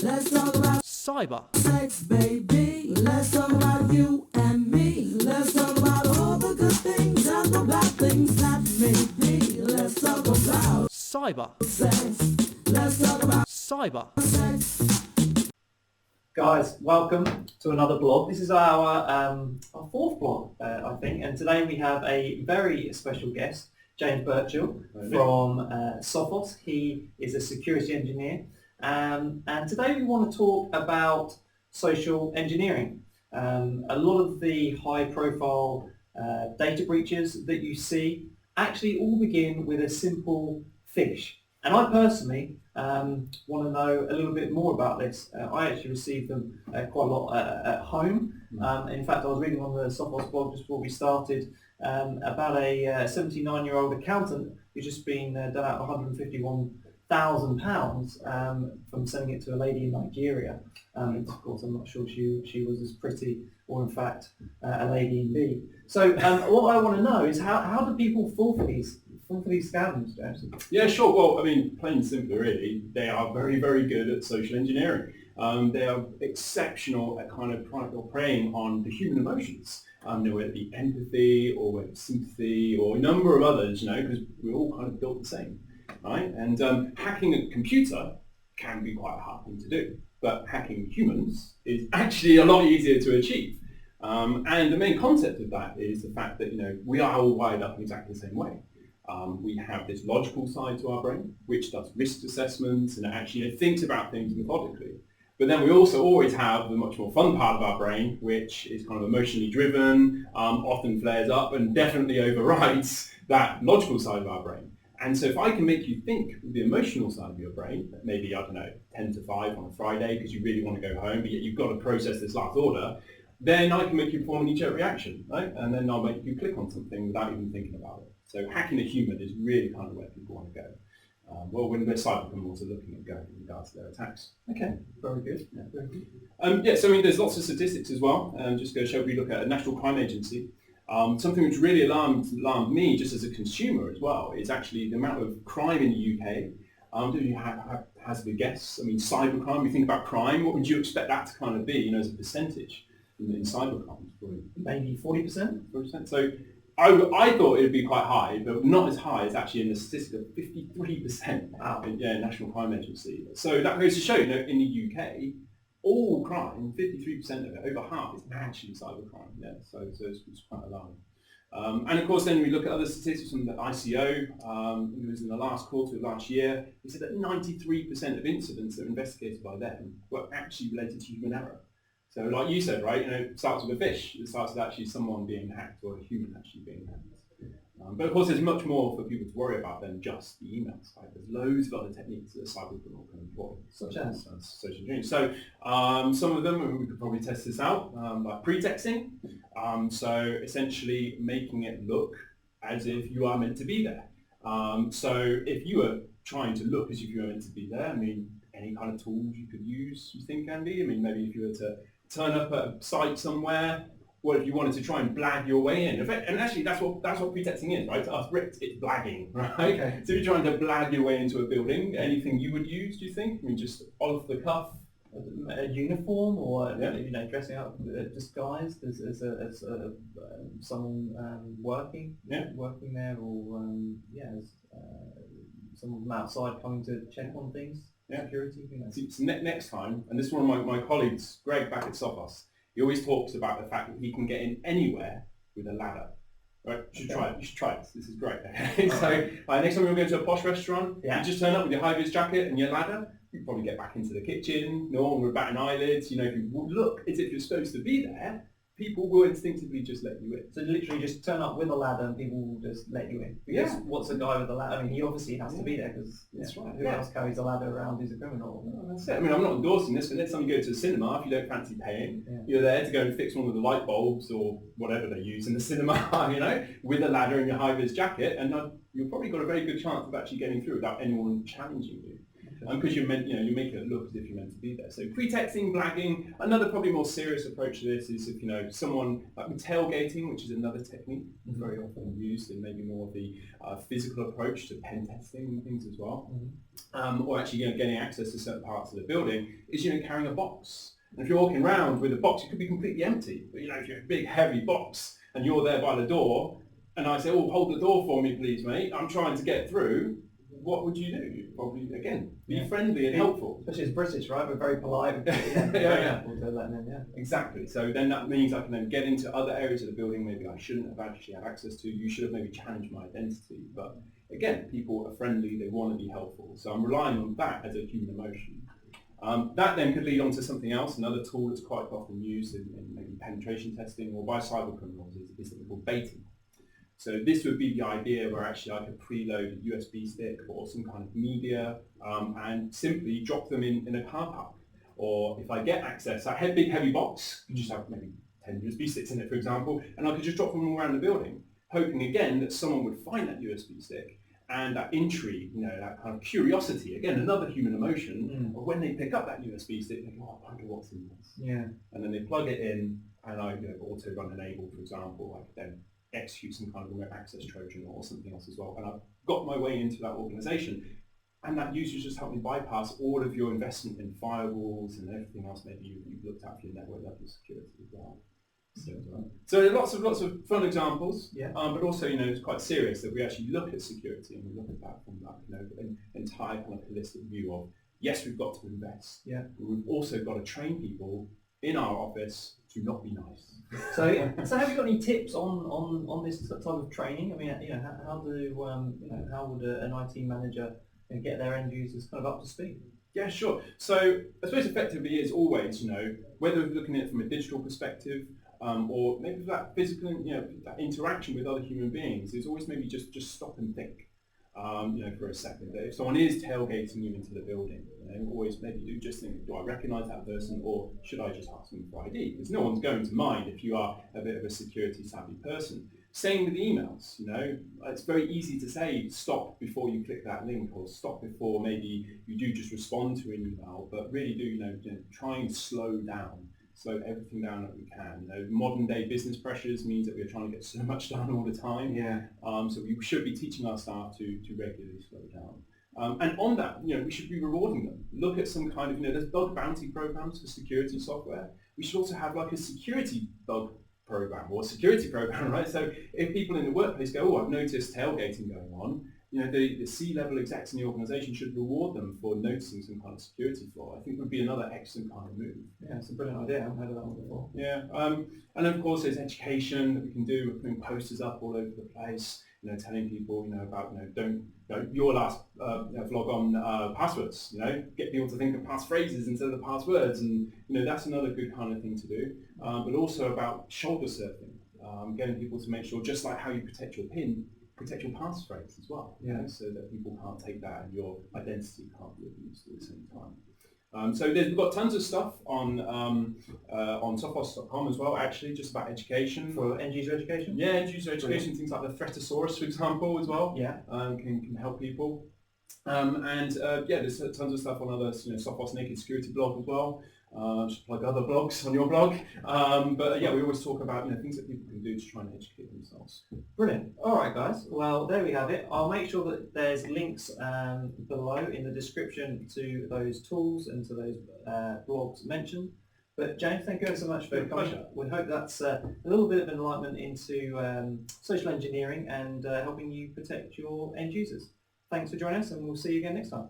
Let's talk about cyber, sex, baby. Let's talk about you and me. Let's talk about all the good things and the bad things that may be. Let's talk about cyber, sex. Let's talk about cyber. sex. Guys, welcome to another blog. This is our fourth blog, I think, and today we have a very special guest, James Burchell from Foursys. He is a security engineer, and today we want to talk about social engineering. A lot of the high-profile data breaches that you see actually all begin with a simple phish. And I personally want to know a little bit more about this. I actually received them quite a lot at home. In fact, I was reading on the Foursys blog just before we started about a 79-year-old accountant who's just been done out of £151,000 from sending it to a lady in Nigeria. Of course, I'm not sure she was as pretty or, in fact, a lady indeed. So what I want to know is how do people fall for these scams, James? Yeah, sure. Well, I mean, plain and simple, really, they are very, very good at social engineering. They are exceptional at kind of preying on the human emotions. Whether it be empathy or whether it's sympathy or a number of others, because we're all kind of built the same, right? And hacking a computer can be quite a hard thing to do, but hacking humans is actually a lot easier to achieve. And the main concept of that is the fact that, we are all wired up in exactly the same way. We have this logical side to our brain, which does risk assessments and actually thinks about things methodically. But then we also always have the much more fun part of our brain, which is kind of emotionally driven, often flares up and definitely overrides that logical side of our brain. And so if I can make you think with the emotional side of your brain, maybe, 10 to 5 on a Friday because you really want to go home, but yet you've got to process this last order, then I can make you perform a knee-jerk reaction, right? And then I'll make you click on something without even thinking about it. So hacking a human is really kind of where people want to go. When we're cybercriminals also looking at going in regards to their attacks. Okay, very good. Yeah, very good. So there's lots of statistics as well. Just to show, we look at a national crime agency. Something which really alarmed me just as a consumer as well is actually the amount of crime in the UK. Do you hazard a guess? Cybercrime, we think about crime, what would you expect that to kind of be, as a percentage in cybercrime? Maybe 40%? 40%. So I thought it would be quite high, but not as high as actually in the statistic of 53%. Wow. National crime agency. So that goes to show, in the UK, all crime, 53% of it, over half, is actually cybercrime. Yeah, so it's quite alarming. And of course, then we look at other statistics from the ICO. It was in the last quarter of last year. They said that 93% of incidents that were investigated by them were actually related to human error. So like you said, right, it starts with a fish. It starts with actually someone being hacked or a human actually being hacked. But of course, there's much more for people to worry about than just the emails. Right? There's loads of other techniques that a cybercriminal can employ, such as social engineering. So some of them, we could probably test this out, like pretexting. So essentially making it look as if you are meant to be there. So if you were trying to look as if you were meant to be there, any kind of tools you could use, you think, Andy? Maybe if you were to turn up at a site somewhere, what if you wanted to try and blag your way in? And actually, that's what pretexting is, right? To us Brits, it's blagging, right? Okay. So if you're trying to blag your way into a building, anything you would use, do you think? Just off the cuff? a uniform or Yeah. dressing up disguised as someone working there, or as someone from outside coming to check on things. Yeah. Security. So next time, and this is one of my colleagues, Greg, back at Foursys, he always talks about the fact that he can get in anywhere with a ladder. Right? You should try it. You should try it. This is great. So next time you're going to a posh restaurant, you just turn up with your high-vis jacket and your ladder. You probably get back into the kitchen. No one will bat an eyelid. If you look as if you're supposed to be there, people will instinctively just let you in. So literally just turn up with a ladder and people will just let you in. Because what's a guy with a ladder? He obviously has to be there because that's right. Who else carries a ladder around who's a criminal? No, that's it. I'm not endorsing this, but next time you go to the cinema, if you don't fancy paying, you're there to go and fix one of the light bulbs or whatever they use in the cinema, with a ladder and your high-vis jacket, and you've probably got a very good chance of actually getting through without anyone challenging you. because you make it look as if you're meant to be there. So pretexting, blagging. Another probably more serious approach to this is if someone like with tailgating, which is another technique very often used in maybe more of the physical approach to pen testing and things as well, or actually getting access to certain parts of the building is carrying a box. And if you're walking around with a box, it could be completely empty. But if you're a big heavy box and you're there by the door, and I say, "Oh, hold the door for me, please, mate. I'm trying to get through." What would you do? You'd probably, again, be friendly and helpful. Especially as British, right? We're very polite. Exactly. So then that means I can then get into other areas of the building maybe I shouldn't have actually had access to. You should have maybe challenged my identity. But again, people are friendly. They want to be helpful. So I'm relying on that as a human emotion. That then could lead on to something else. Another tool that's quite often used in maybe penetration testing or by cyber criminals is something called baiting. So this would be the idea where actually I could preload a USB stick or some kind of media and simply drop them in a car park. Or if I get access, that big heavy box, you just have maybe 10 USB sticks in it, for example, and I could just drop them all around the building, hoping again that someone would find that USB stick and that intrigue, that kind of curiosity, again, another human emotion, of when they pick up that USB stick, they go, "Oh, I wonder what's in this." Yeah. And then they plug it in, and I auto run enable, for example, I could then execute some kind of remote access Trojan or something else as well. And I've got my way into that organization. And that usually just helped me bypass all of your investment in firewalls and everything else maybe you've looked at for your network level security as well. So there are lots of fun examples, but also it's quite serious that we actually look at security and we look at that from that an entire kind of holistic view of yes, we've got to invest, but we've also got to train people in our office to not be nice. So have you got any tips on this type of training? I mean, how would an IT manager get their end users kind of up to speed? Yeah, sure. So I suppose effectively is always, whether we're looking at it from a digital perspective or maybe that physical, that interaction with other human beings, is always maybe just stop and think, for a second. If someone is tailgating you into the building, always maybe do just think, do I recognise that person or should I just ask them for ID? Because no one's going to mind if you are a bit of a security savvy person. Same with emails, it's very easy to say stop before you click that link or stop before maybe you do just respond to an email, but really do, try and slow everything down that we can. Modern day business pressures means that we're trying to get so much done all the time. So we should be teaching our staff to regularly slow down. And on that, we should be rewarding them. Look at some kind of, there's bug bounty programs for security software. We should also have like a security bug program or security program, right? So if people in the workplace go, "Oh, I've noticed tailgating going on," the C-level execs in the organisation should reward them for noticing some kind of security flaw. I think would be another excellent kind of move. Yeah, it's a brilliant idea. I haven't heard of that one before. Yeah, and of course there's education that we can do. We're putting posters up all over the place, telling people, about, don't your last vlog on passwords. Get people to think of passphrases instead of the passwords, and that's another good kind of thing to do. But also about shoulder surfing, getting people to make sure, just like how you protect your PIN, protect your passphrase as well, so that people can't take that and your identity can't be abused at the same time. So we've got tons of stuff on sophos.com as well, actually, just about education. For end user education? Yeah, end user education, things like the Threatosaurus, for example, as well, can help people. There's tons of stuff on other, Sophos Naked Security blog as well. Just plug other blogs on your blog. We always talk about things that people can do to try and educate themselves. Brilliant. All right, guys. Well, there we have it. I'll make sure that there's links below in the description to those tools and to those blogs mentioned. But James, thank you so much for coming. We hope that's a little bit of enlightenment into social engineering and helping you protect your end users. Thanks for joining us, and we'll see you again next time.